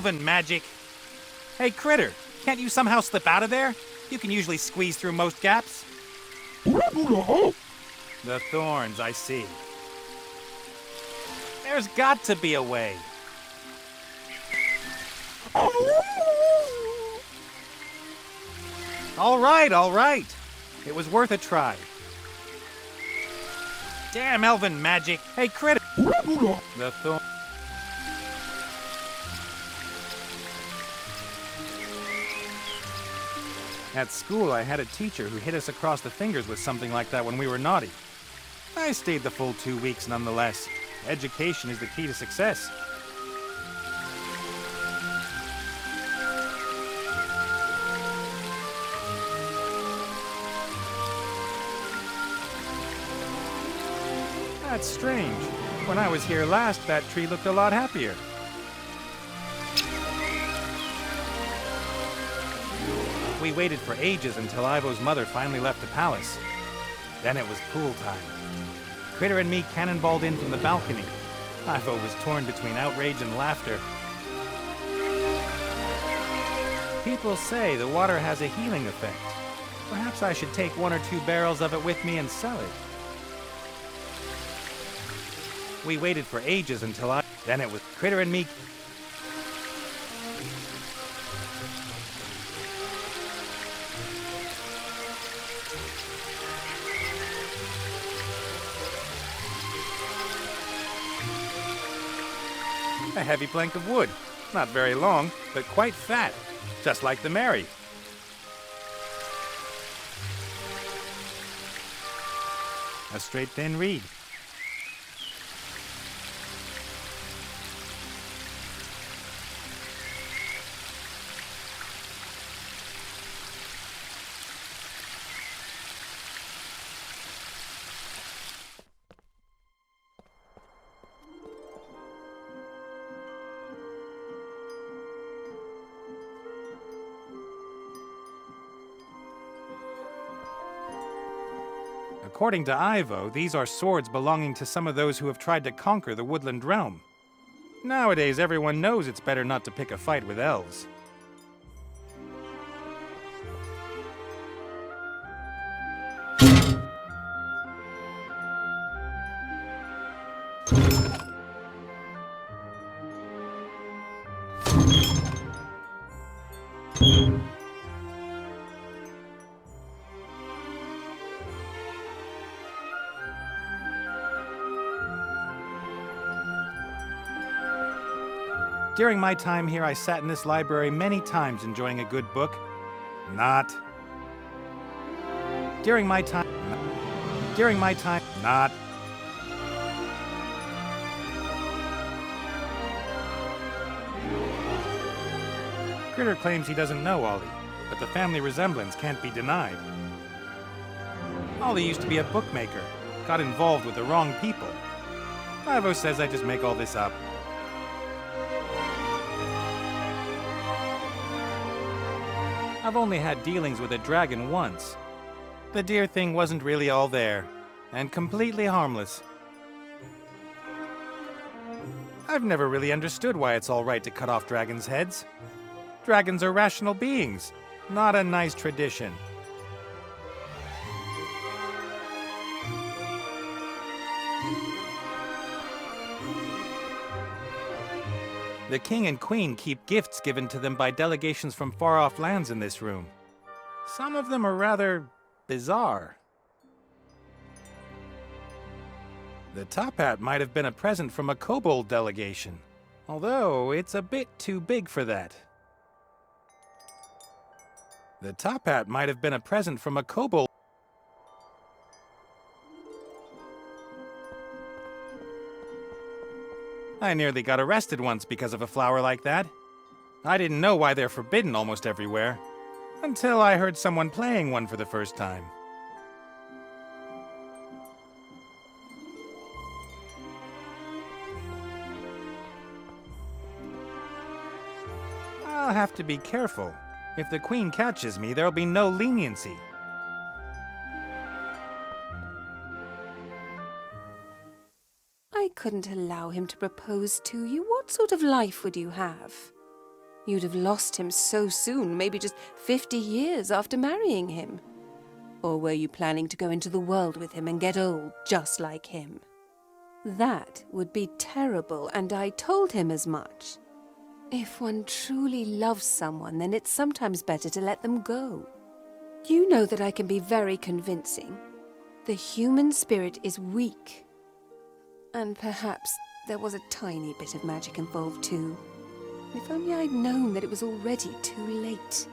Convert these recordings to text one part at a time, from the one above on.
elven magic. Hey, Critter, can't you somehow slip out of there? You can usually squeeze through most gaps. The thorns, I see. There's got to be a way. All right. It was worth a try. Damn elven magic. Hey, Critter. The thorn. At school, I had a teacher who hit us across the fingers with something like that when we were naughty. I stayed the full 2 weeks nonetheless. Education is the key to success. That's strange. When I was here last, that tree looked a lot happier. We waited for ages until Ivo's mother finally left the palace. Then it was pool time. Critter and me cannonballed in from the balcony. Ivo was torn between outrage and laughter. People say the water has a healing effect. Perhaps I should take 1 or 2 barrels of it with me and sell it. We waited for ages until Then it was Critter and me. A heavy plank of wood. Not very long, but quite fat. Just like the Mary. A straight thin reed. According to Ivo, these are swords belonging to some of those who have tried to conquer the woodland realm. Nowadays, everyone knows it's better not to pick a fight with elves. During my time here, I sat in this library many times enjoying a good book. Not. During my time, not. Critter claims he doesn't know Ollie, but the family resemblance can't be denied. Ollie used to be a bookmaker, got involved with the wrong people. Ivo says I just make all this up. I've only had dealings with a dragon once. The dear thing wasn't really all there, and completely harmless. I've never really understood why it's all right to cut off dragons' heads. Dragons are rational beings, not a nice tradition. The king and queen keep gifts given to them by delegations from far-off lands in this room. Some of them are rather bizarre. The top hat might have been a present from a kobold delegation, although it's a bit too big for that. The top hat might have been a present from a kobold. I nearly got arrested once because of a flower like that. I didn't know why they're forbidden almost everywhere, until I heard someone playing one for the first time. I'll have to be careful. If the queen catches me, there'll be no leniency. I couldn't allow him to propose to you. What sort of life would you have? You'd have lost him so soon, maybe just 50 years after marrying him. Or were you planning to go into the world with him and get old just like him? That would be terrible, and I told him as much. If one truly loves someone, then it's sometimes better to let them go. You know that I can be very convincing. The human spirit is weak. And perhaps there was a tiny bit of magic involved too. If only I'd known that it was already too late.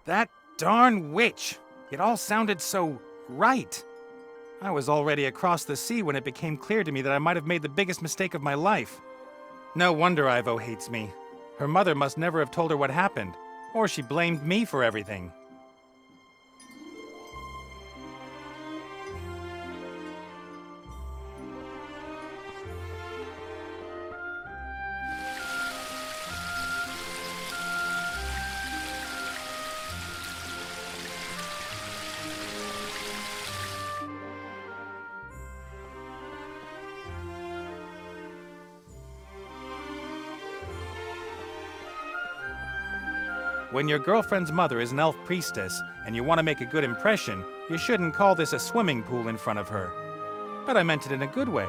That darn witch! It all sounded so right. I was already across the sea when it became clear to me that I might have made the biggest mistake of my life. No wonder Ivo hates me. Her mother must never have told her what happened, or she blamed me for everything. When your girlfriend's mother is an elf priestess, and you want to make a good impression, you shouldn't call this a swimming pool in front of her. But I meant it in a good way.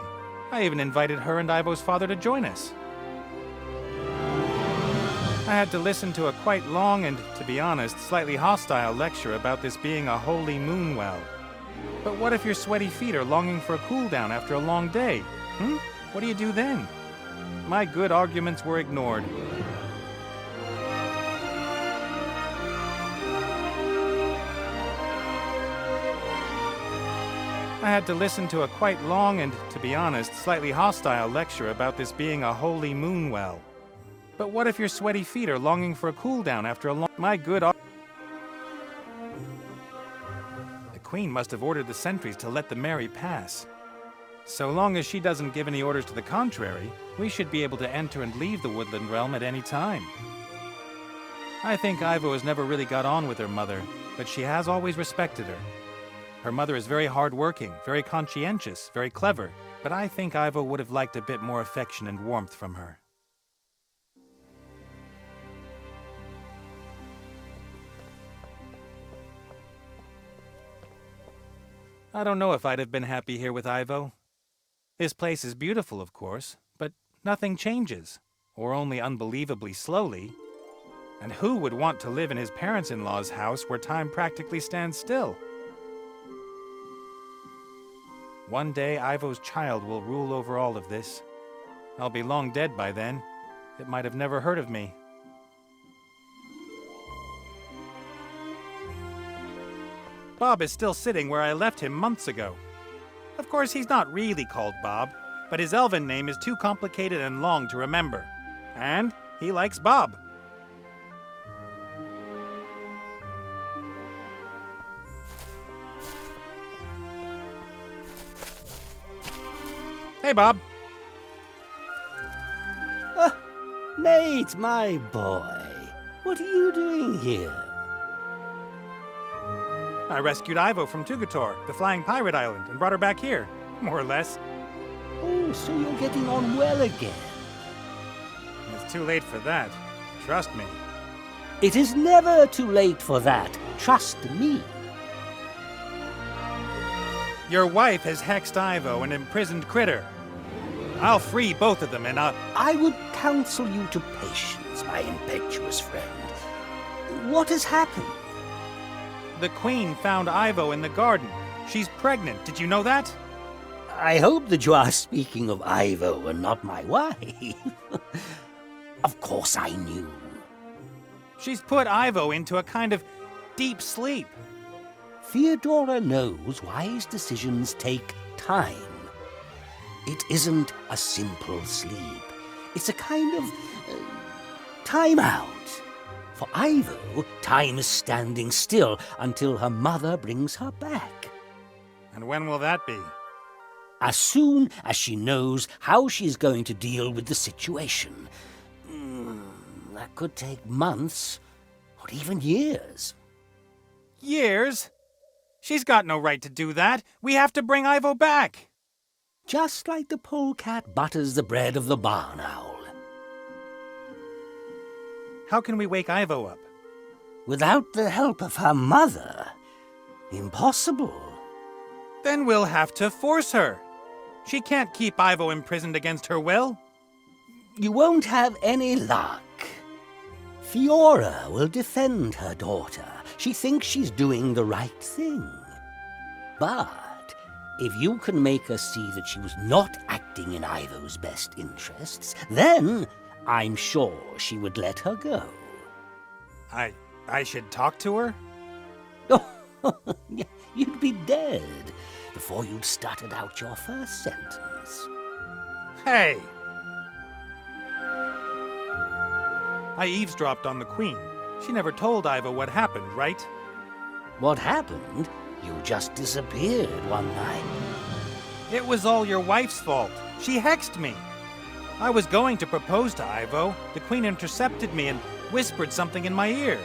I even invited her and Ivo's father to join us. I had to listen to a quite long and, to be honest, slightly hostile lecture about this being a holy moon well. But what if your sweaty feet are longing for a cool down after a long day? What do you do then? My good arguments were ignored. I had to listen to a quite long and, to be honest, slightly hostile lecture about this being a holy moon well. But what if your sweaty feet are longing for a cool down after a long... The Queen must have ordered the sentries to let the Mary pass. So long as she doesn't give any orders to the contrary, we should be able to enter and leave the woodland realm at any time. I think Ivo has never really got on with her mother, but she has always respected her. Her mother is very hard-working, very conscientious, very clever, but I think Ivo would have liked a bit more affection and warmth from her. I don't know if I'd have been happy here with Ivo. This place is beautiful, of course, but nothing changes, or only unbelievably slowly. And who would want to live in his parents-in-law's house where time practically stands still? One day, Ivo's child will rule over all of this. I'll be long dead by then. It might have never heard of me. Bob is still sitting where I left him months ago. Of course, he's not really called Bob, but his elven name is too complicated and long to remember. And he likes Bob. Hey, Bob. Nate, my boy. What are you doing here? I rescued Ivo from Tugator, the flying pirate island, and brought her back here, more or less. Oh, so you're getting on well again. It's too late for that. Trust me. It is never too late for that. Trust me. Your wife has hexed Ivo and imprisoned Critter. I'll free both of them and I would counsel you to patience, my impetuous friend. What has happened? The Queen found Ivo in the garden. She's pregnant. Did you know that? I hope that you are speaking of Ivo and not my wife. Of course I knew. She's put Ivo into a kind of deep sleep. Theodora knows wise decisions take time. It isn't a simple sleep. It's a kind of time out. For Ivo, time is standing still until her mother brings her back. And when will that be? As soon as she knows how she's going to deal with the situation. That could take months, or even years. Years? She's got no right to do that. We have to bring Ivo back. just like the polecat butters the bread of the barn owl. How can we wake Ivo up? Without the help of her mother, impossible. Then we'll have to force her. She can't keep Ivo imprisoned against her will. You won't have any luck. Fiora will defend her daughter. She thinks she's doing the right thing. But if you can make her see that she was not acting in Ivo's best interests, then I'm sure she would let her go. I should talk to her? Oh, you'd be dead before you'd stuttered out your first sentence. Hey! I eavesdropped on the Queen. She never told Ivo what happened, right? What happened? You just disappeared one night. It was all your wife's fault. She hexed me. I was going to propose to Ivo. The Queen intercepted me and whispered something in my ear.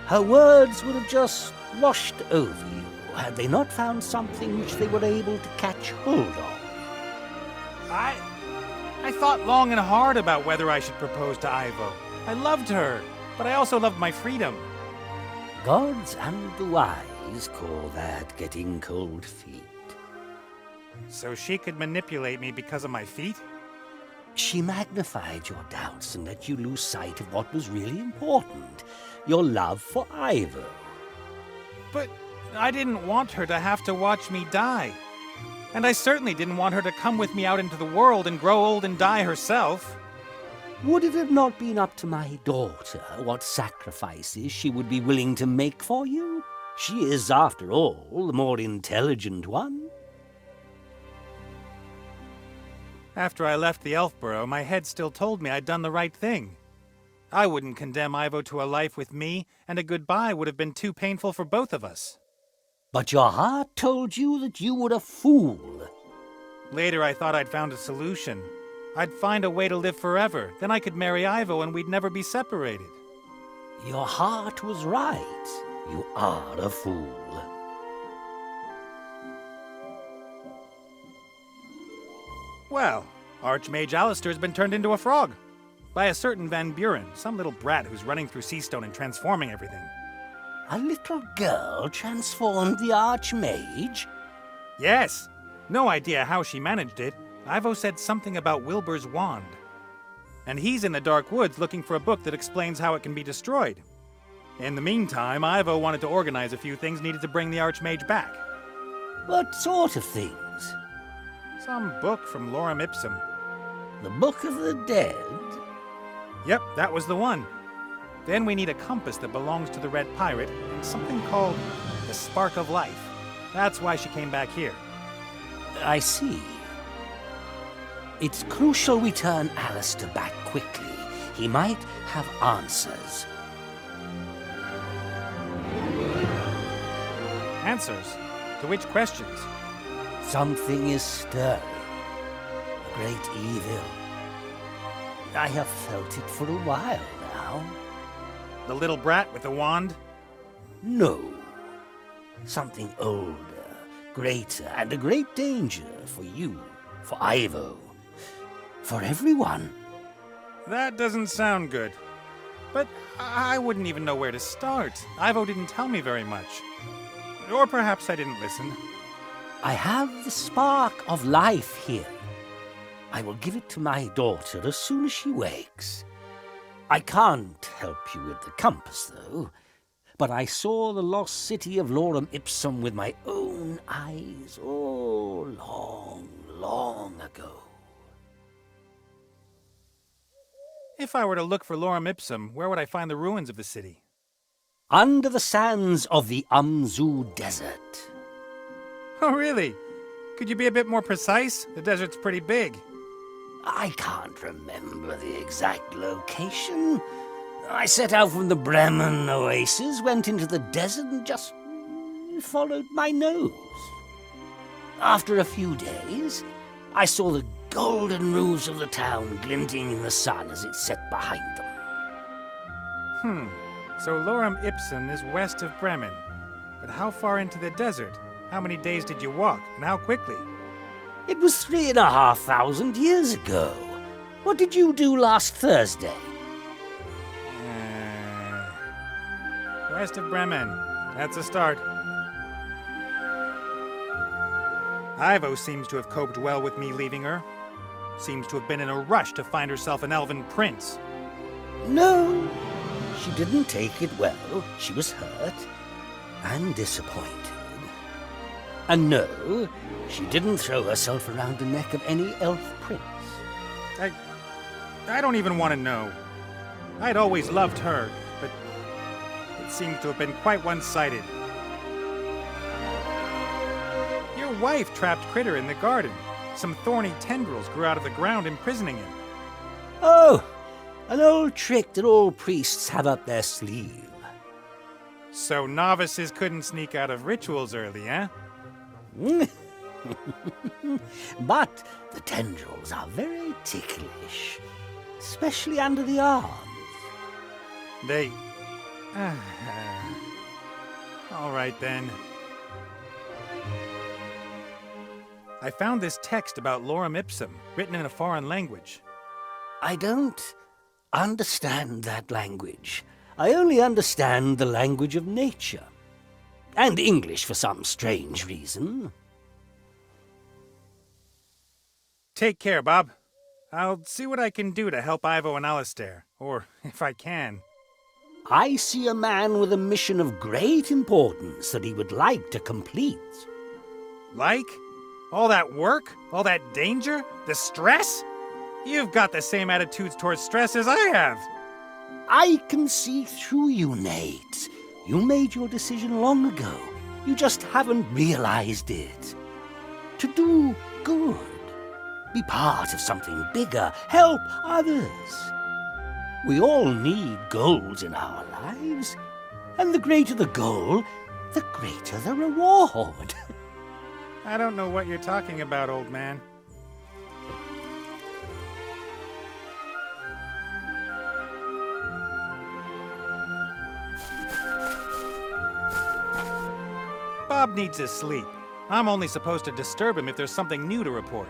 Her words would have just washed over you had they not found something which they were able to catch hold of. I thought long and hard about whether I should propose to Ivo. I loved her, but I also loved my freedom. Gods and the wise call that getting cold feet. So she could manipulate me because of my feet? She magnified your doubts and let you lose sight of what was really important, your love for Ivo. But I didn't want her to have to watch me die. And I certainly didn't want her to come with me out into the world and grow old and die herself. Would it have not been up to my daughter what sacrifices she would be willing to make for you? She is, after all, the more intelligent one. After I left the Elfborough, my head still told me I'd done the right thing. I wouldn't condemn Ivo to a life with me, and a goodbye would have been too painful for both of us. But your heart told you that you were a fool. Later, I thought I'd found a solution. I'd find a way to live forever. Then I could marry Ivo and we'd never be separated. Your heart was right. You are a fool. Well, Archmage Alistair's been turned into a frog. By a certain Van Buren, some little brat who's running through Seastone and transforming everything. A little girl transformed the Archmage? Yes. No idea how she managed it. Ivo said something about Wilbur's wand. And he's in the Dark Woods looking for a book that explains how it can be destroyed. In the meantime, Ivo wanted to organize a few things needed to bring the Archmage back. What sort of things? Some book from Lorem Ipsum. The Book of the Dead? Yep, that was the one. Then we need a compass that belongs to the Red Pirate, and something called the Spark of Life. That's why she came back here. I see. It's crucial we turn Alistair back quickly. He might have answers. Answers? To which questions? Something is stirring. A great evil. I have felt it for a while now. The little brat with the wand? No. Something older, greater, and a great danger for you, for Ivo, for everyone. That doesn't sound good. But I wouldn't even know where to start. Ivo didn't tell me very much. Or perhaps I didn't listen. I have the spark of life here. I will give it to my daughter as soon as she wakes. I can't help you with the compass, though. But I saw the lost city of Lorem Ipsum with my own eyes, long, long ago. If I were to look for Lorem Ipsum, where would I find the ruins of the city? Under the sands of the Umzu Desert. Oh, really? Could you be a bit more precise? The desert's pretty big. I can't remember the exact location. I set out from the Bremen oasis, went into the desert, and just followed my nose. After a few days, I saw the golden roofs of the town glinting in the sun as it set behind them. So Lorem Ipsum is west of Bremen. But how far into the desert? How many days did you walk, and how quickly? It was 3,500 years ago. What did you do last Thursday? West of Bremen. That's a start. Ivo seems to have coped well with me leaving her. Seems to have been in a rush to find herself an elven prince. No, she didn't take it well. She was hurt and disappointed. And no, she didn't throw herself around the neck of any elf prince. I don't even want to know. I'd always loved her, but it seems to have been quite one-sided. Your wife trapped Critter in the garden. Some thorny tendrils grew out of the ground, imprisoning him. Oh, an old trick that all priests have up their sleeve. So novices couldn't sneak out of rituals early, eh? But the tendrils are very ticklish, especially under the arms. They... All right, then. I found this text about lorem ipsum, written in a foreign language. I don't understand that language. I only understand the language of nature. And English for some strange reason. Take care, Bob. I'll see what I can do to help Ivo and Alistair, or if I can. I see a man with a mission of great importance that he would like to complete. Like? All that work? All that danger? The stress? You've got the same attitudes towards stress as I have. I can see through you, Nate. You made your decision long ago. You just haven't realized it. To do good. Be part of something bigger. Help others. We all need goals in our lives. And the greater the goal, the greater the reward. I don't know what you're talking about, old man. Bob needs his sleep. I'm only supposed to disturb him if there's something new to report.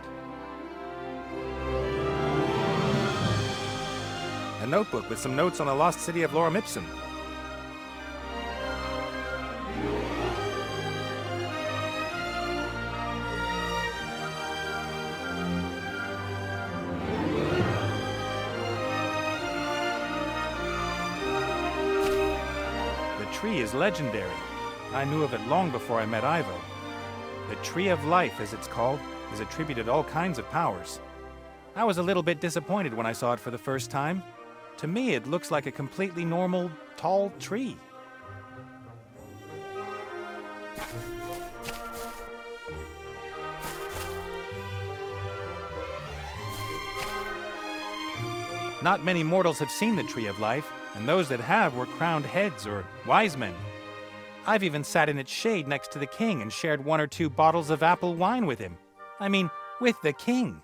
A notebook with some notes on the lost city of Lorem Ipsum. The tree is legendary. I knew of it long before I met Ivo. The Tree of Life, as it's called, is attributed all kinds of powers. I was a little bit disappointed when I saw it for the first time. To me, it looks like a completely normal, tall tree. Not many mortals have seen the Tree of Life, and those that have were crowned heads or wise men. I've even sat in its shade next to the king and shared 1 or 2 bottles of apple wine with him. I mean, with the king.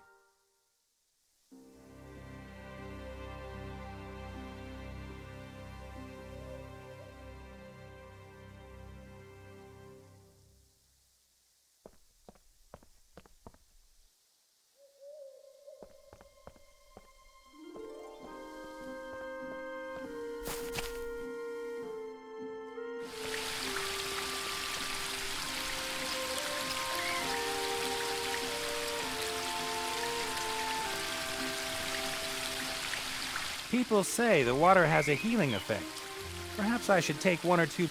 People say the water has a healing effect. Perhaps I should take 1 or 2...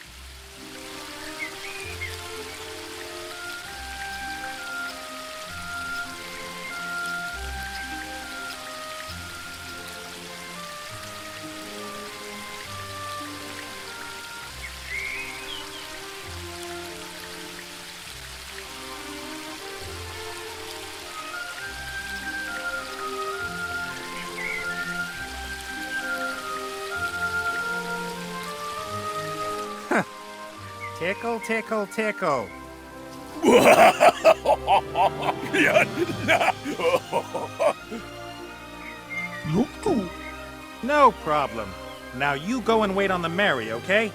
Tickle, tickle, tickle. No problem. Now you go and wait on the Mary, okay?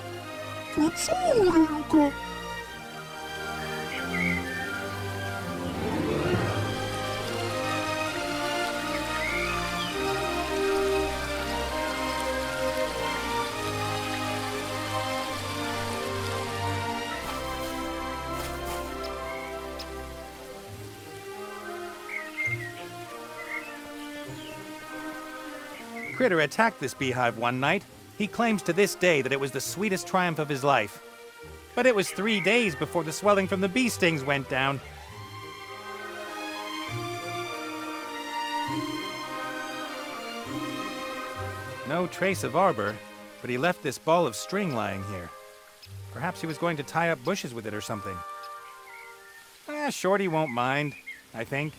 Critter attacked this beehive one night. He claims to this day that it was the sweetest triumph of his life. But it was 3 days before the swelling from the bee stings went down. No trace of arbor, but he left this ball of string lying here. Perhaps he was going to tie up bushes with it or something. Shorty won't mind, I think.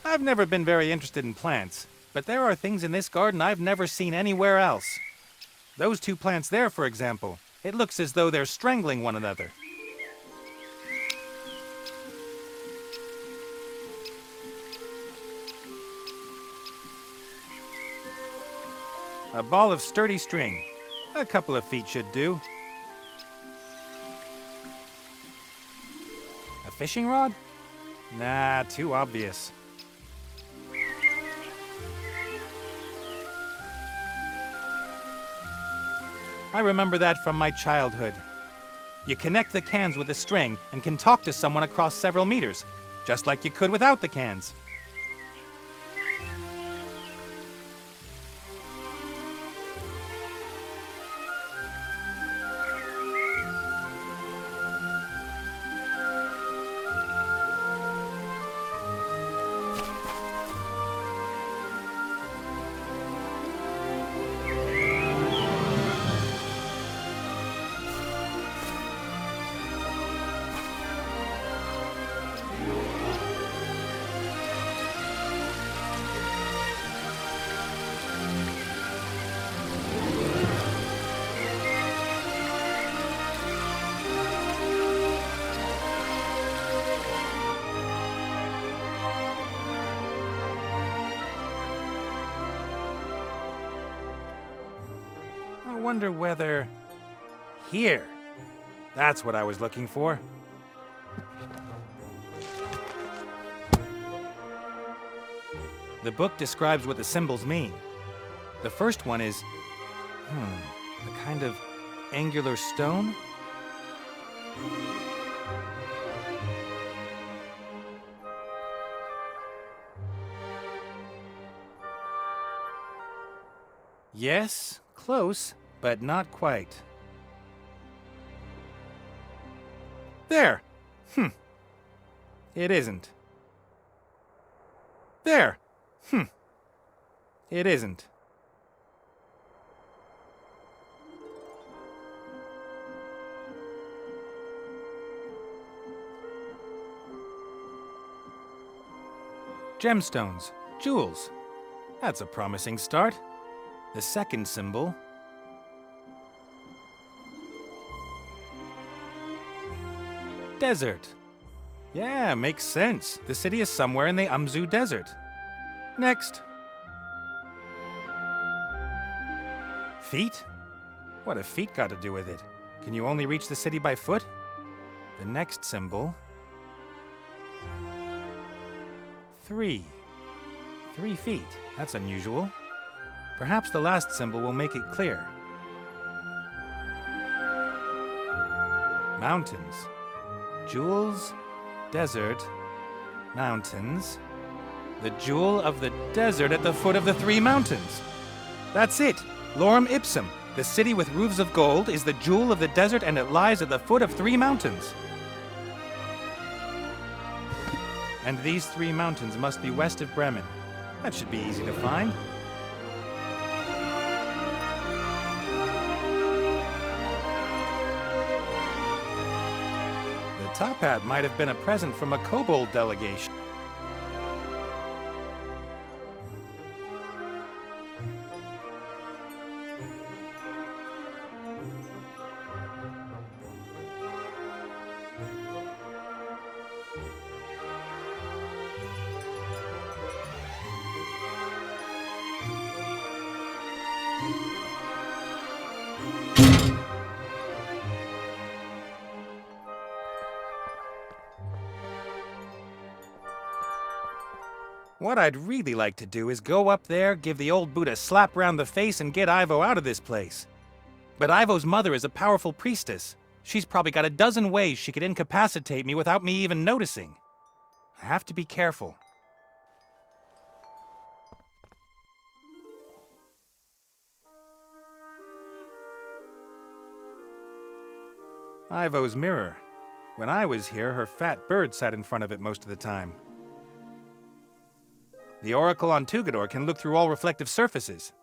I've never been very interested in plants, but there are things in this garden I've never seen anywhere else. Those 2 plants there, for example, it looks as though they're strangling one another. A ball of sturdy string. A couple of feet should do. A fishing rod? Nah, too obvious. I remember that from my childhood. You connect the cans with a string and can talk to someone across several meters, just like you could without the cans. I wonder whether... Here! That's what I was looking for. The book describes what the symbols mean. The first one is... a kind of angular stone? Yes, close, but not quite. There! It isn't. There! It isn't. Gemstones, jewels. That's a promising start. The second symbol... Desert. Yeah, makes sense. The city is somewhere in the Amzu Desert. Next. Feet? What have feet got to do with it? Can you only reach the city by foot? The next symbol... 3. 3 feet. That's unusual. Perhaps the last symbol will make it clear. Mountains. Jewels, desert, mountains. The jewel of the desert at the foot of the 3 mountains. That's it. Lorem ipsum. The city with roofs of gold is the jewel of the desert, and it lies at the foot of 3 mountains. And these 3 mountains must be west of Bremen. That should be easy to find. The top hat might have been a present from a kobold delegation. What I'd really like to do is go up there, give the old boot a slap round the face, and get Ivo out of this place. But Ivo's mother is a powerful priestess. She's probably got a dozen ways she could incapacitate me without me even noticing. I have to be careful. Ivo's mirror. When I was here, her fat bird sat in front of it most of the time. The Oracle on Tugador can look through all reflective surfaces.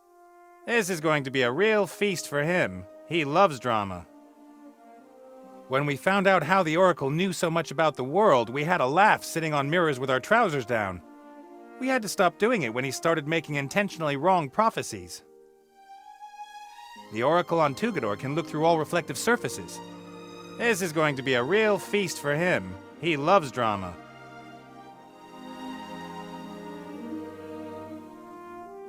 This is going to be a real feast for him. He loves drama. When we found out how the Oracle knew so much about the world, we had a laugh sitting on mirrors with our trousers down. We had to stop doing it when he started making intentionally wrong prophecies. The Oracle on Tugador can look through all reflective surfaces. This is going to be a real feast for him. He loves drama.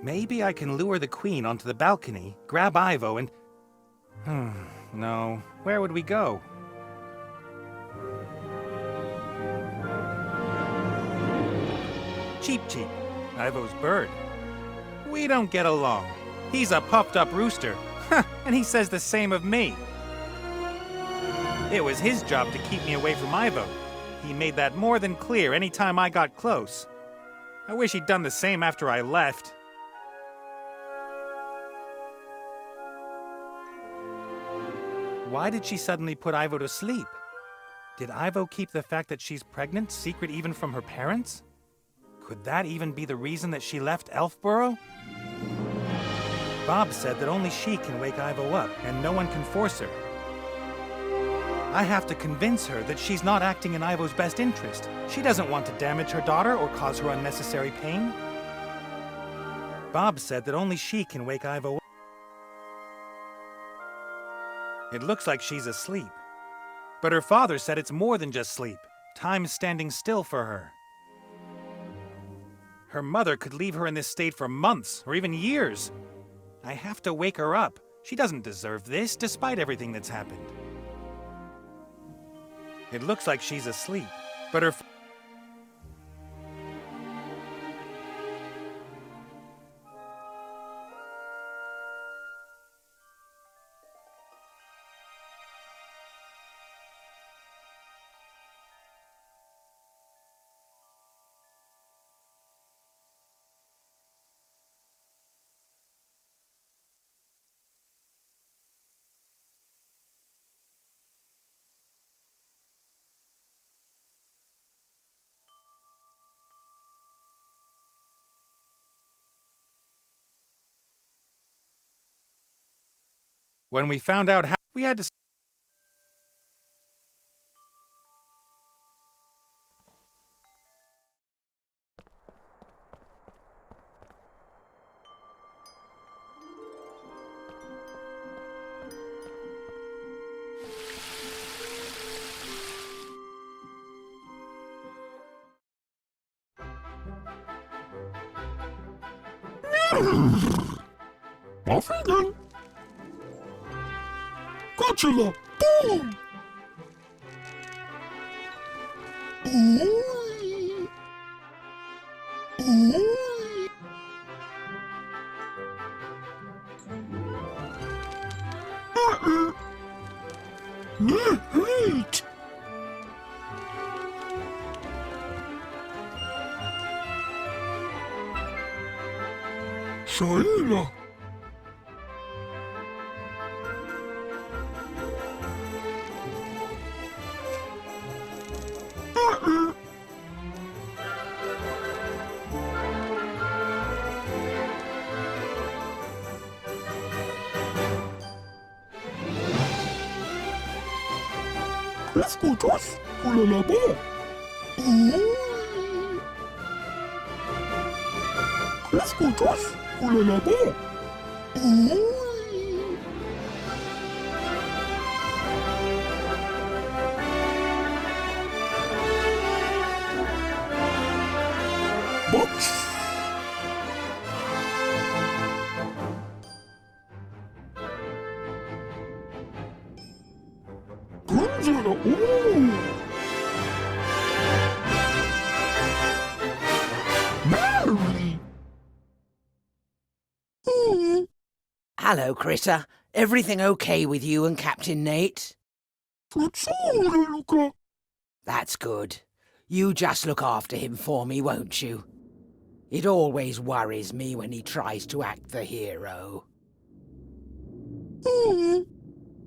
Maybe I can lure the Queen onto the balcony, grab Ivo, and... No. Where would we go? Cheep Cheep, Ivo's bird. We don't get along. He's a puffed-up rooster, and he says the same of me. It was his job to keep me away from Ivo. He made that more than clear any time I got close. I wish he'd done the same after I left. Why did she suddenly put Ivo to sleep? Did Ivo keep the fact that she's pregnant secret even from her parents? Could that even be the reason that she left Elfborough? Bob said that only she can wake Ivo up, and no one can force her. I have to convince her that she's not acting in Ivo's best interest. She doesn't want to damage her daughter or cause her unnecessary pain. Bob said that only she can wake Ivo up. It looks like she's asleep. But her father said it's more than just sleep. Time's standing still for her. Her mother could leave her in this state for months, or even years. I have to wake her up. She doesn't deserve this, despite everything that's happened. It looks like she's asleep, but her... When we found out how, we had to... Off again. Gotcha! Boom! Ooh. Ooh. Wait! Shaila! Escuchas, ulalabo. Escuchas, ulalabo. Box. Gunjara, Mary. Hello, Critter. Everything okay with you and Captain Nate? Luca. That's good. You just look after him for me, won't you? It always worries me when he tries to act the hero.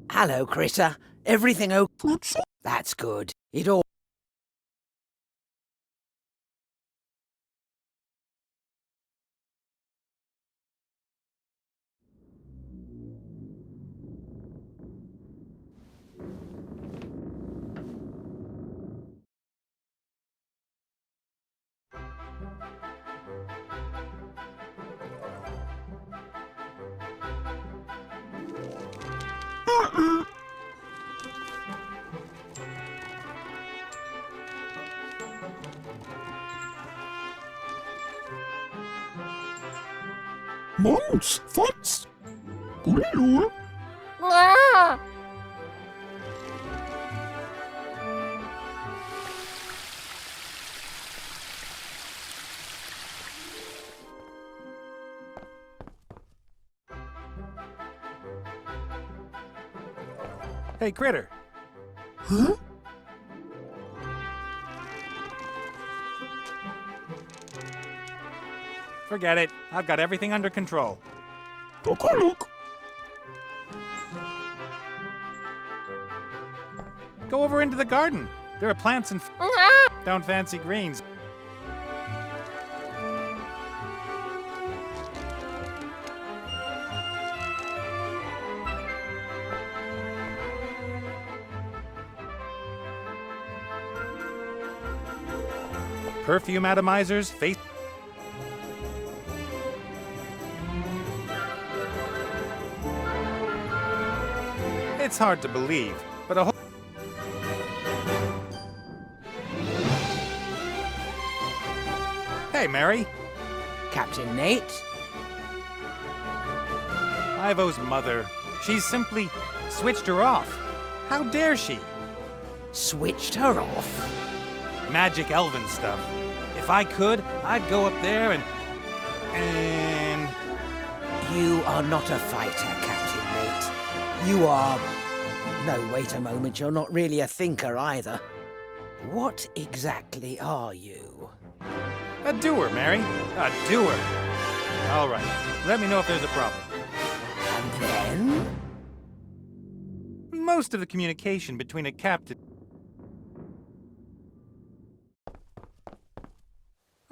Hello, Critter. Everything okay? That's good. It all... Mums, Fatz, Bullu. Hey, Critter. Huh? Forget it. I've got everything under control. Take a look. Go over into the garden. There are plants and don't fancy greens. Perfume atomizers, face... It's hard to believe, but a whole... Hey, Mary. Captain Nate? Ivo's mother. She's simply switched her off. How dare she? Switched her off? Magic elven stuff. If I could, I'd go up there and... You are not a fighter, Captain Nate. You are... No, wait a moment, you're not really a thinker either. What exactly are you? A doer, Mary. A doer. All right. Let me know if there's a problem. And then? Most of the communication between a captain...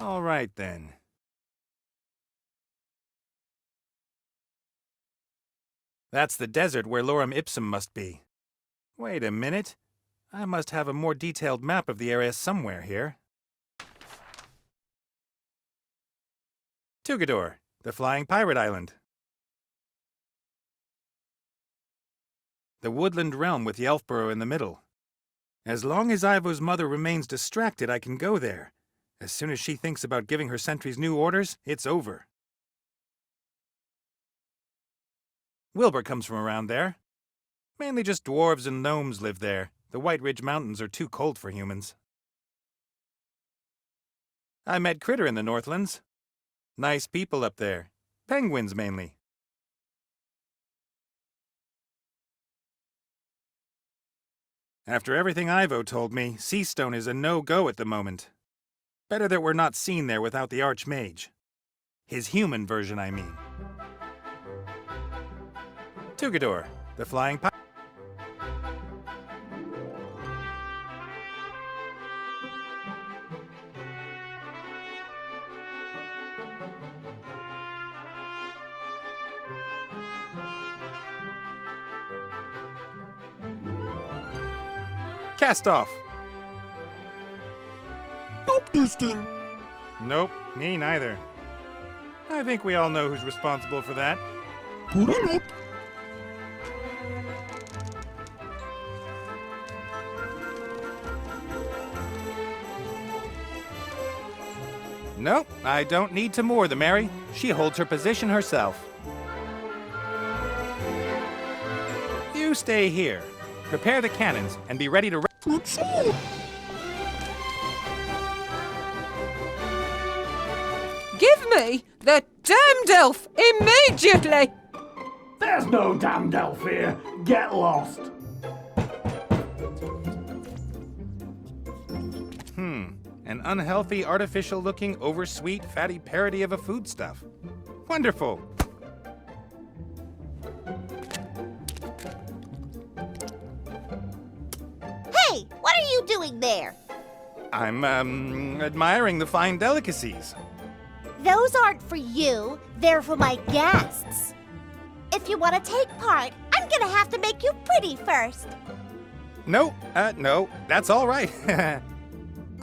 All right, then. That's the desert where Lorem Ipsum must be. Wait a minute. I must have a more detailed map of the area somewhere here. Tugador, the flying pirate island. The woodland realm with Yelfborough in the middle. As long as Ivo's mother remains distracted, I can go there. As soon as she thinks about giving her sentries new orders, it's over. Wilbur comes from around there. Mainly just dwarves and gnomes live there. The White Ridge Mountains are too cold for humans. I met Critter in the Northlands. Nice people up there. Penguins, mainly. After everything Ivo told me, Seastone is a no-go at the moment. Better that we're not seen there without the Archmage. His human version, I mean. Tugador, the flying pirate. Cast off. Stop this thing. Nope, me neither. I think we all know who's responsible for that. Put it up. Nope, I don't need to moor the Mary. She holds her position herself. You stay here. Prepare the cannons and be ready to... Let's see. Give me the damned elf immediately! There's no damned elf here. Get lost. An unhealthy, artificial-looking, oversweet, fatty parody of a foodstuff. Wonderful! Hey, what are you doing there? I'm, admiring the fine delicacies. Those aren't for you, they're for my guests. If you want to take part, I'm gonna have to make you pretty first. No, that's all right.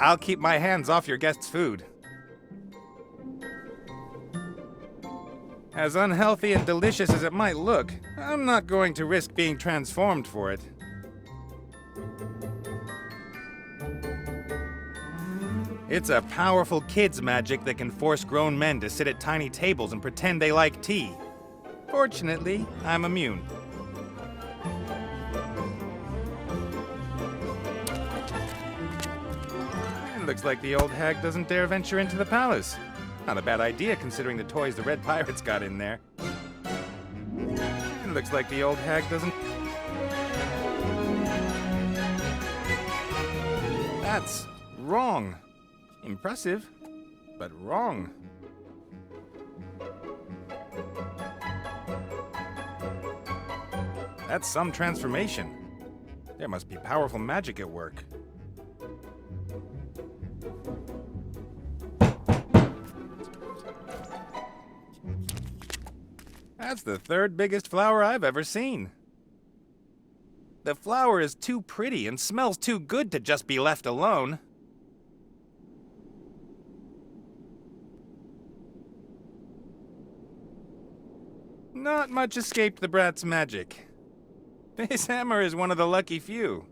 I'll keep my hands off your guests' food. As unhealthy and delicious as it might look, I'm not going to risk being transformed for it. It's a powerful kid's magic that can force grown men to sit at tiny tables and pretend they like tea. Fortunately, I'm immune. It looks like the old hag doesn't dare venture into the palace. Not a bad idea considering the toys the Red Pirates got in there. It looks like the old hag doesn't... That's wrong. Impressive, but wrong. That's some transformation. There must be powerful magic at work. That's the third biggest flower I've ever seen. The flower is too pretty and smells too good to just be left alone. Not much escaped the brat's magic. This hammer is one of the lucky few.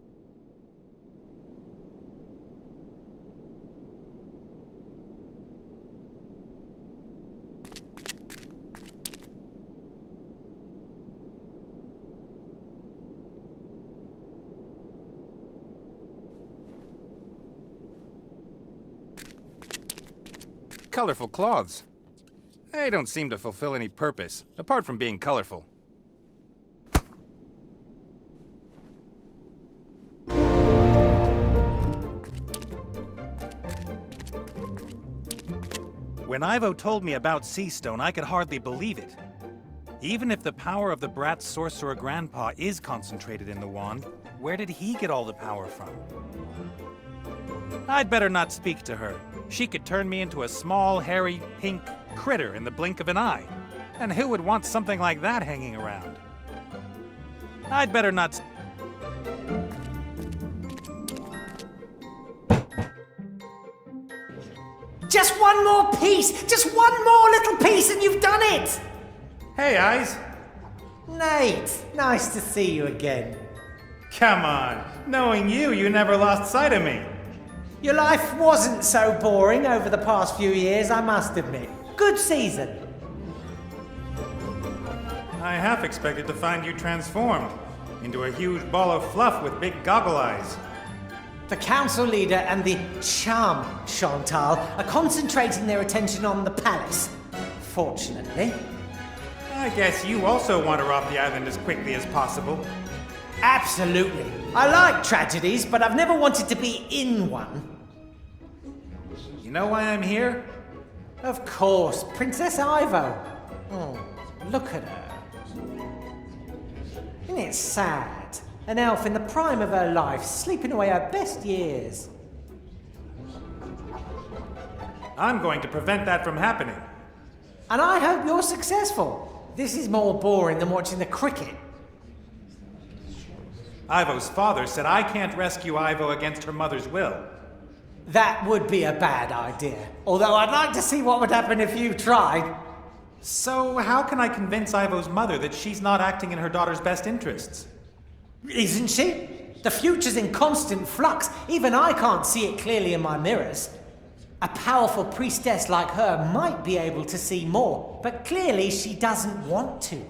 Colorful cloths. They don't seem to fulfill any purpose, apart from being colorful. When Ivo told me about Seastone, I could hardly believe it. Even if the power of the brat's sorcerer grandpa is concentrated in the wand, where did he get all the power from? I'd better not speak to her. She could turn me into a small, hairy, pink critter in the blink of an eye. And who would want something like that hanging around? I'd better not... Just one more piece! Just one more little piece and you've done it! Hey, Eyes! Nate, nice to see you again. Come on. Knowing you, you never lost sight of me. Your life wasn't so boring over the past few years, I must admit. Good season. I half expected to find you transformed into a huge ball of fluff with big goggle eyes. The council leader and the charming Chantal are concentrating their attention on the palace. Fortunately. I guess you also wander off the island as quickly as possible. Absolutely. I like tragedies, but I've never wanted to be in one. You know why I'm here? Of course, Princess Ivo. Oh, look at her. Isn't it sad? An elf in the prime of her life, sleeping away her best years. I'm going to prevent that from happening. And I hope you're successful. This is more boring than watching the cricket. Ivo's father said I can't rescue Ivo against her mother's will. That would be a bad idea. Although I'd like to see what would happen if you tried. So how can I convince Ivo's mother that she's not acting in her daughter's best interests? Isn't she? The future's in constant flux. Even I can't see it clearly in my mirrors. A powerful priestess like her might be able to see more, but clearly she doesn't want to.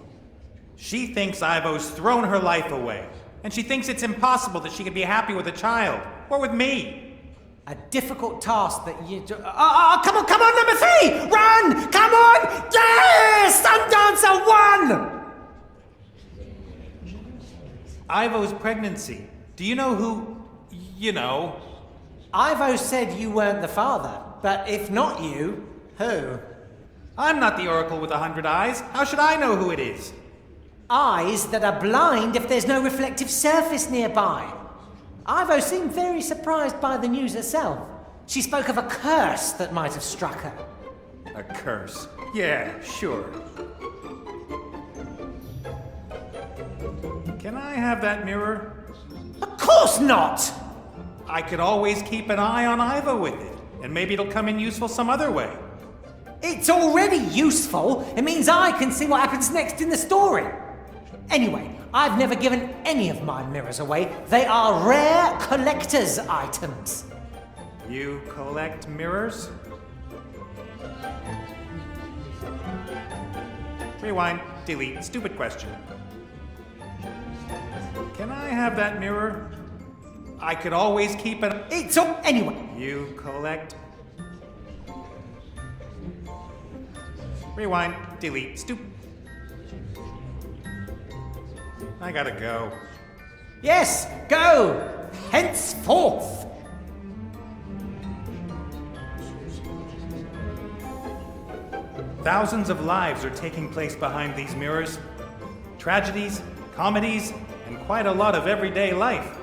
She thinks Ivo's thrown her life away, and she thinks it's impossible that she can be happy with a child, or with me. A difficult task that you do. Come on, number 3! Run! Come on! Yes! Sundancer 1! Ivo's pregnancy. Do you know who... you know? Ivo said you weren't the father, but if not you, who? I'm not the Oracle with 100 eyes. How should I know who it is? Eyes that are blind if there's no reflective surface nearby. Ivo seemed very surprised by the news herself. She spoke of a curse that might have struck her. A curse. Yeah, sure. Can I have that mirror? Of course not! I could always keep an eye on Ivo with it, and maybe it'll come in useful some other way. It's already useful. It means I can see what happens next in the story. Anyway, I've never given any of my mirrors away. They are rare collector's items. You collect mirrors? Rewind, delete, stupid question. Can I have that mirror? I could always keep an... It's all... Anyway. You collect... Rewind, delete, stupid... I gotta go. Yes, go! Henceforth! Thousands of lives are taking place behind these mirrors. Tragedies, comedies, and quite a lot of everyday life.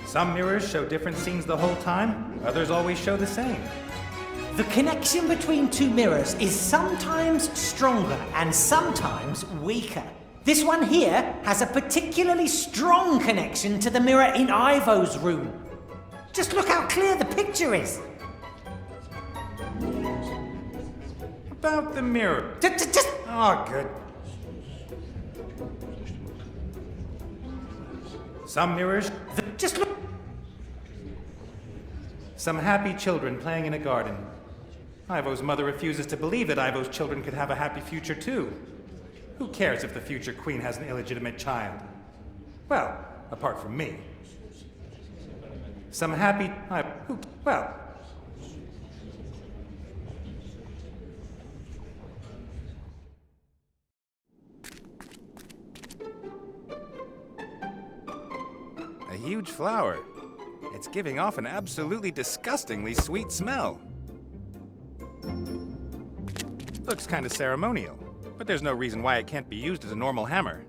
Some mirrors show different scenes the whole time, others always show the same. The connection between two mirrors is sometimes stronger and sometimes weaker. This one here has a particularly strong connection to the mirror in Ivo's room. Just look how clear the picture is. About the mirror. Just... Oh, good. Some mirrors. Just look... Some happy children playing in a garden. Ivo's mother refuses to believe that Ivo's children could have a happy future too. Who cares if the future queen has an illegitimate child? Well, apart from me. Some happy... well... A huge flower. It's giving off an absolutely disgustingly sweet smell. Looks kind of ceremonial, but there's no reason why it can't be used as a normal hammer.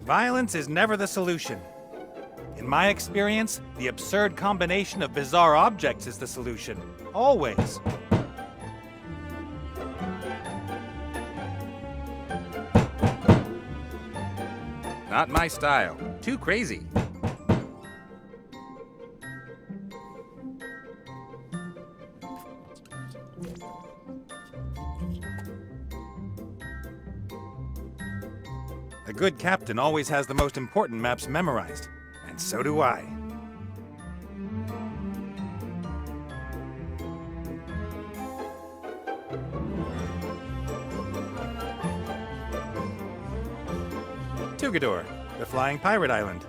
Violence is never the solution. In my experience, the absurd combination of bizarre objects is the solution. Always. Not my style. Too crazy. A good captain always has the most important maps memorized, and so do I. Tugador, the flying pirate island.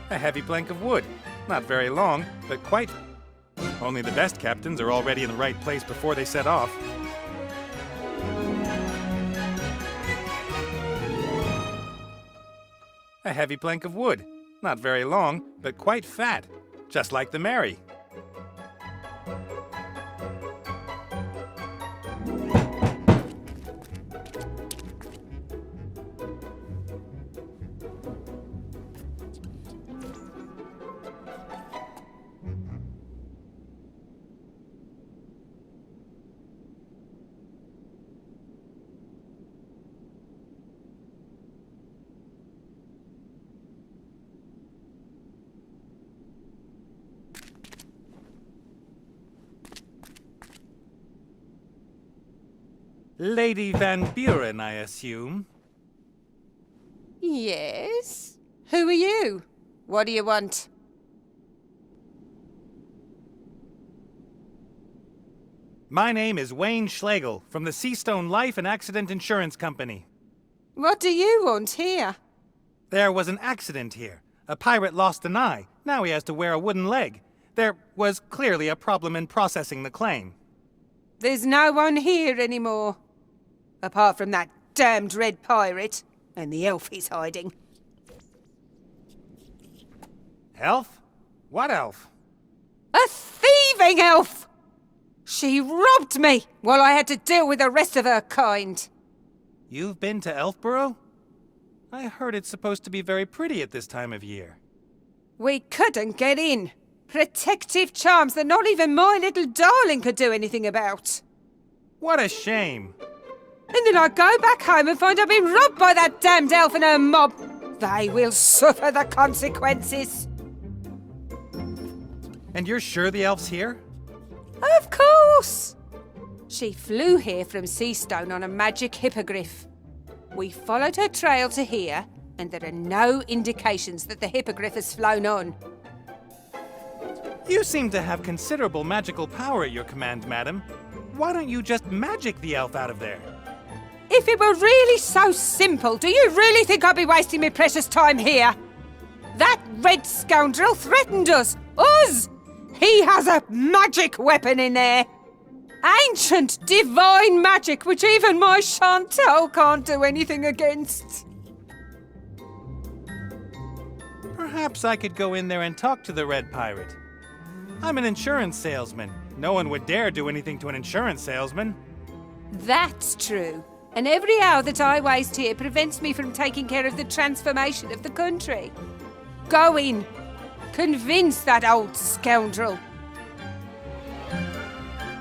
A heavy plank of wood, not very long, but quite... Only the best captains are already in the right place before they set off. A heavy plank of wood, not very long, but quite fat, just like the Mary. Lady Van Buren, I assume. Yes? Who are you? What do you want? My name is Wayne Schlegel from the Seastone Life and Accident Insurance Company. What do you want here? There was an accident here. A pirate lost an eye. Now he has to wear a wooden leg. There was clearly a problem in processing the claim. There's no one here anymore. Apart from that damned red pirate and the elf he's hiding. Elf? What elf? A thieving elf! She robbed me while I had to deal with the rest of her kind. You've been to Elfborough? I heard it's supposed to be very pretty at this time of year. We couldn't get in. Protective charms that not even my little darling could do anything about. What a shame. And then I go back home and find I've been robbed by that damned elf and her mob. They will suffer the consequences. And you're sure the elf's here? Of course! She flew here from Seastone on a magic hippogriff. We followed her trail to here, and there are no indications that the hippogriff has flown on. You seem to have considerable magical power at your command, madam. Why don't you just magic the elf out of there? If it were really so simple, do you really think I'd be wasting my precious time here? That red scoundrel threatened us! Us! He has a magic weapon in there! Ancient, divine magic which even my Chantal can't do anything against. Perhaps I could go in there and talk to the red pirate. I'm an insurance salesman. No one would dare do anything to an insurance salesman. That's true. And every hour that I waste here prevents me from taking care of the transformation of the country. Go in. Convince that old scoundrel.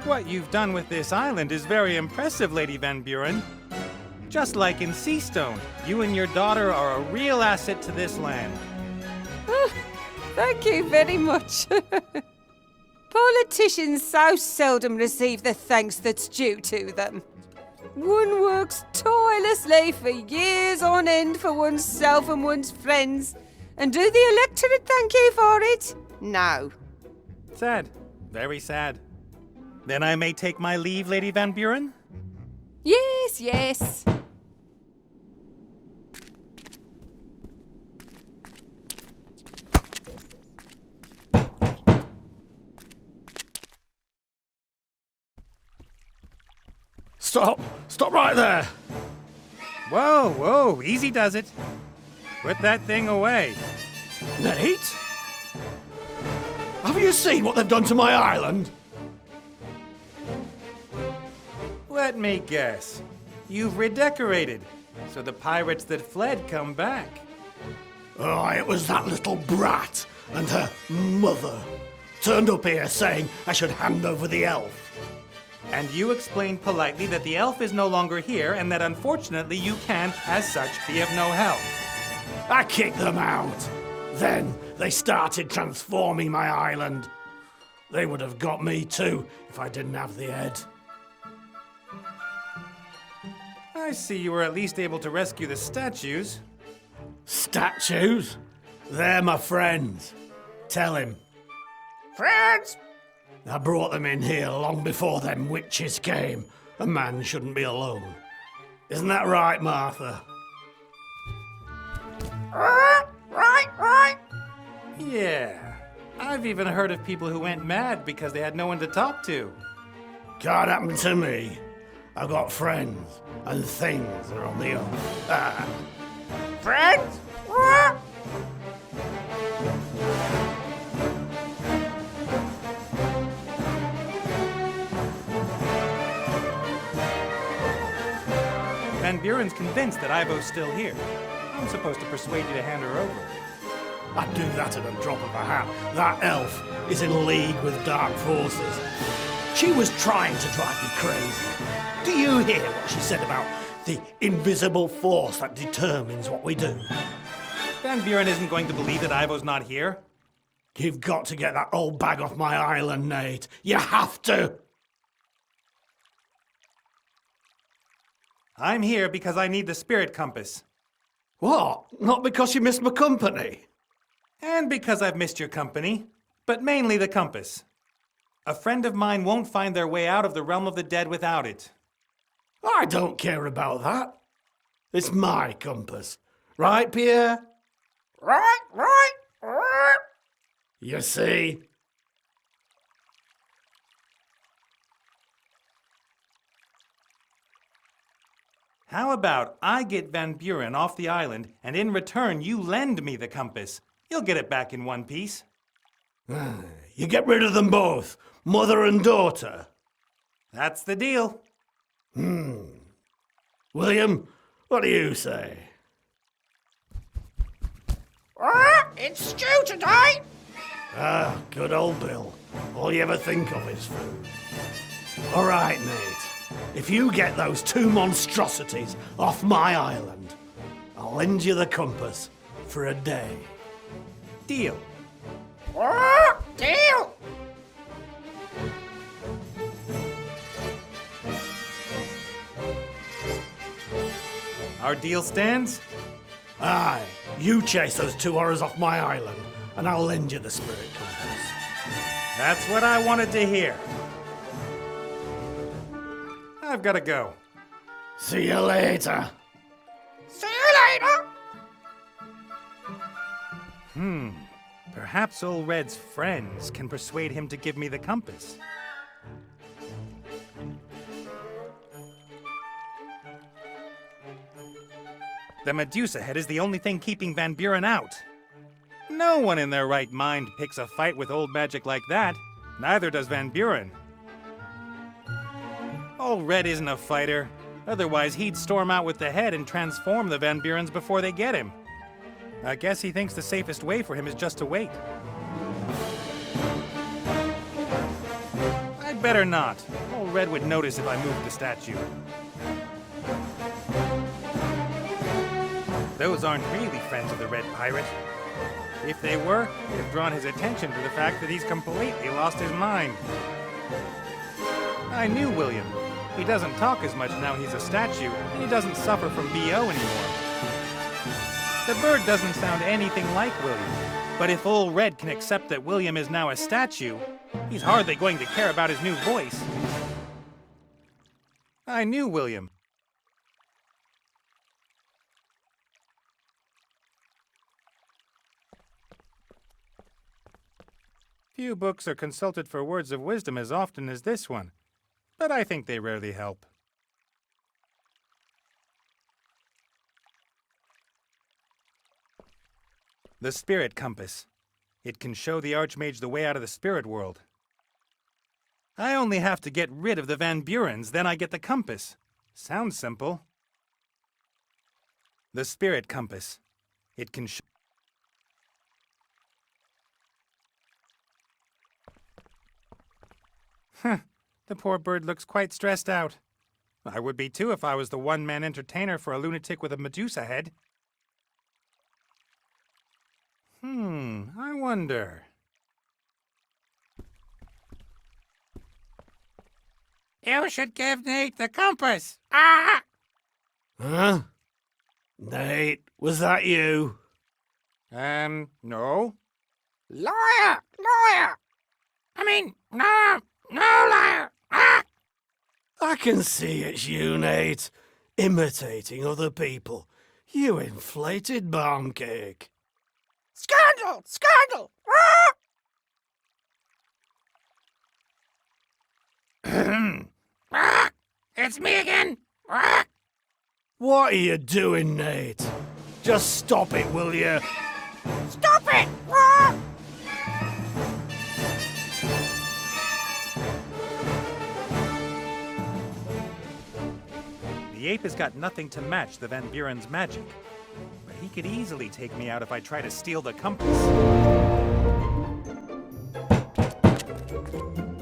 What you've done with this island is very impressive, Lady Van Buren. Just like in Seastone, you and your daughter are a real asset to this land. Thank you very much. Politicians so seldom receive the thanks that's due to them. One works tirelessly for years on end for oneself and one's friends, and do the electorate thank you for it? No. Sad. Very sad. Then I may take my leave, Lady Van Buren? Yes, yes. Stop! Stop right there! Whoa, whoa, easy does it. Put that thing away. Nate? Have you seen what they've done to my island? Let me guess. You've redecorated, so the pirates that fled come back. Oh, it was that little brat and her mother. Turned up here saying I should hand over the elf. And you explained politely that the elf is no longer here and that unfortunately you can't, as such, be of no help. I kicked them out. Then they started transforming my island. They would have got me too if I didn't have the head. I see you were at least able to rescue the statues. Statues? They're my friends. Tell him. Friends! I brought them in here long before them witches came. A man shouldn't be alone. Isn't that right, Martha? Right. Yeah. I've even heard of people who went mad because they had no one to talk to. Can't happen to me. I've got friends and things that are on the up. Friends? Van Buren's convinced that Ivo's still here. I'm supposed to persuade you to hand her over. I'd do that at a drop of a hat. That elf is in league with dark forces. She was trying to drive me crazy. Do you hear what she said about the invisible force that determines what we do? Van Buren isn't going to believe that Ivo's not here. You've got to get that old bag off my island, Nate. You have to. I'm here because I need the spirit compass. What? Not because you missed my company? And because I've missed your company, but mainly the compass. A friend of mine won't find their way out of the realm of the dead without it. I don't care about that. It's my compass. Right, Pierre? Right. You see? How about I get Van Buren off the island, and in return you lend me the compass? You'll get it back in one piece. You get rid of them both, mother and daughter. That's the deal. William, what do you say? It's stew today. Ah, good old Bill. All you ever think of is food. All right, mate. If you get those two monstrosities off my island, I'll lend you the compass for a day. Deal. Deal. Our deal stands? Aye, you chase those two horrors off my island, and I'll lend you the spirit compass. That's what I wanted to hear. I've got to go. See you later. See you later. Perhaps Old Red's friends can persuade him to give me the compass. The Medusa head is the only thing keeping Van Buren out. No one in their right mind picks a fight with old magic like that. Neither does Van Buren. Old Red isn't a fighter. Otherwise, he'd storm out with the head and transform the Van Burens before they get him. I guess he thinks the safest way for him is just to wait. I'd better not. Old Red would notice if I moved the statue. Those aren't really friends of the Red Pirate. If they were, they've drawn his attention to the fact that he's completely lost his mind. I knew William. He doesn't talk as much now he's a statue, and he doesn't suffer from BO anymore. The bird doesn't sound anything like William, but if Old Red can accept that William is now a statue, he's hardly going to care about his new voice. I knew William. Few books are consulted for words of wisdom as often as this one, but I think they rarely help. The Spirit Compass. It can show the Archmage the way out of the spirit world. I only have to get rid of the Van Burens, then I get the compass. Sounds simple. The Spirit Compass. It can show... The poor bird looks quite stressed out. I would be too if I was the one-man entertainer for a lunatic with a Medusa head. I wonder... You should give Nate the compass. Ah! Huh? Nate, was that you? No. Liar! Liar! No liar! Ah! I can see it's you, Nate. Imitating other people. You inflated barn cake. Scandal! Scandal! Ah! Ah! It's me again! Ah! What are you doing, Nate? Just stop it, will you? Stop it! Ah! The ape has got nothing to match the Van Buren's magic. But he could easily take me out if I try to steal the compass.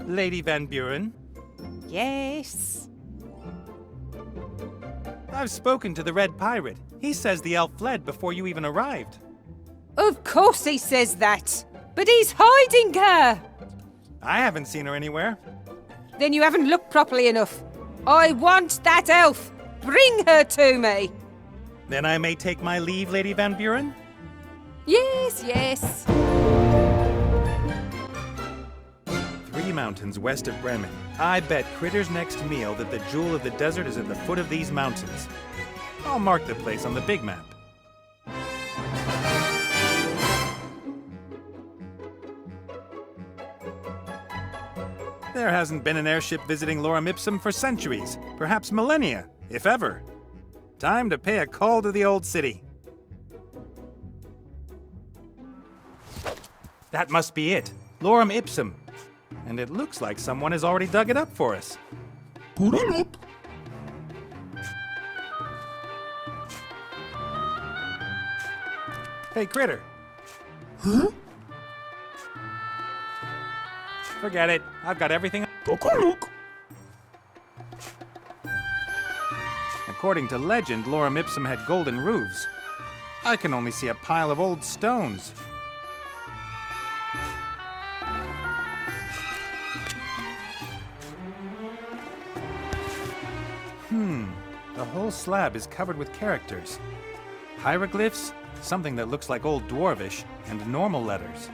Lady Van Buren, Yes. I've spoken to the Red Pirate. He says the elf fled before you even arrived. Of course he says that. But he's hiding her. I haven't seen her anywhere. Then you haven't looked properly enough. I want that elf. Bring her to me. Then I may take my leave, Lady Van Buren? Yes, yes. 3 mountains west of Bremen. I bet Critter's next meal that the jewel of the desert is at the foot of these mountains. I'll mark the place on the big map. There hasn't been an airship visiting Lorem Ipsum for centuries, perhaps millennia, if ever. Time to pay a call to the old city. That must be it. Lorem ipsum. And it looks like someone has already dug it up for us. Put it up. Hey, Critter. Huh? Forget it. I've got everything. Take a look. According to legend, Lorem ipsum had golden roofs. I can only see a pile of old stones. The whole slab is covered with characters. Hieroglyphs, something that looks like Old Dwarvish, and normal letters.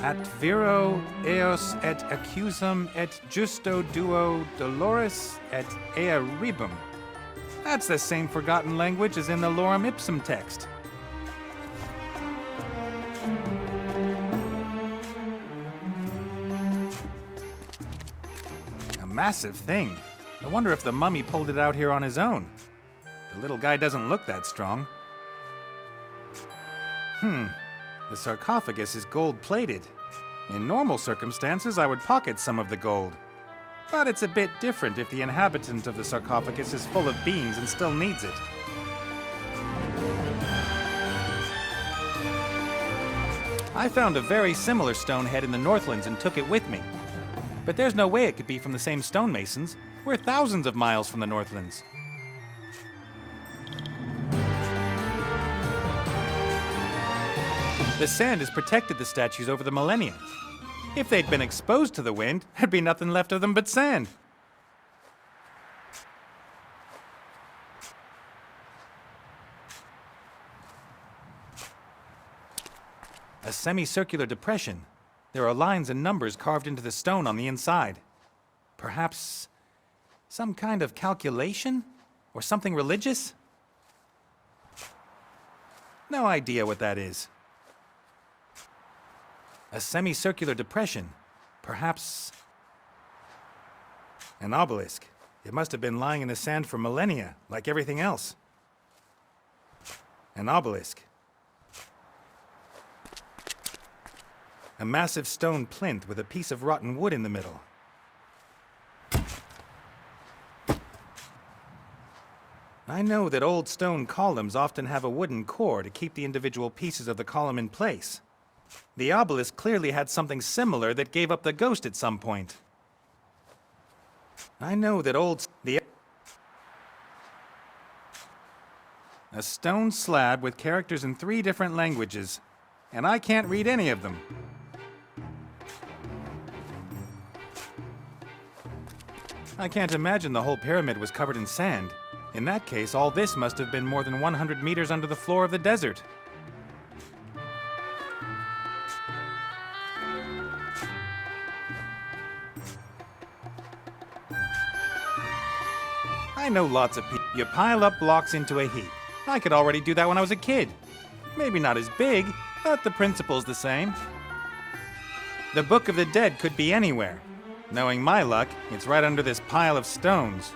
At viro eos et accusum et justo duo doloris et ea ribum. That's the same forgotten language as in the Lorem ipsum text. A massive thing. I wonder if the mummy pulled it out here on his own. The little guy doesn't look that strong. The sarcophagus is gold-plated. In normal circumstances, I would pocket some of the gold. But it's a bit different if the inhabitant of the sarcophagus is full of beans and still needs it. I found a very similar stone head in the Northlands and took it with me. But there's no way it could be from the same stonemasons. We're thousands of miles from the Northlands. The sand has protected the statues over the millennia. If they'd been exposed to the wind, there'd be nothing left of them but sand. A semicircular depression. There are lines and numbers carved into the stone on the inside. Perhaps some kind of calculation? Or something religious? No idea what that is. A semicircular depression. Perhaps an obelisk. It must have been lying in the sand for millennia, like everything else. An obelisk. A massive stone plinth with a piece of rotten wood in the middle. I know that old stone columns often have a wooden core to keep the individual pieces of the column in place. The obelisk clearly had something similar that gave up the ghost at some point. I know that a stone slab with characters in 3 different languages, and I can't read any of them. I can't imagine the whole pyramid was covered in sand. In that case, all this must have been more than 100 meters under the floor of the desert. I know lots of people. You pile up blocks into a heap. I could already do that when I was a kid. Maybe not as big, but the principle's the same. The Book of the Dead could be anywhere. Knowing my luck, it's right under this pile of stones.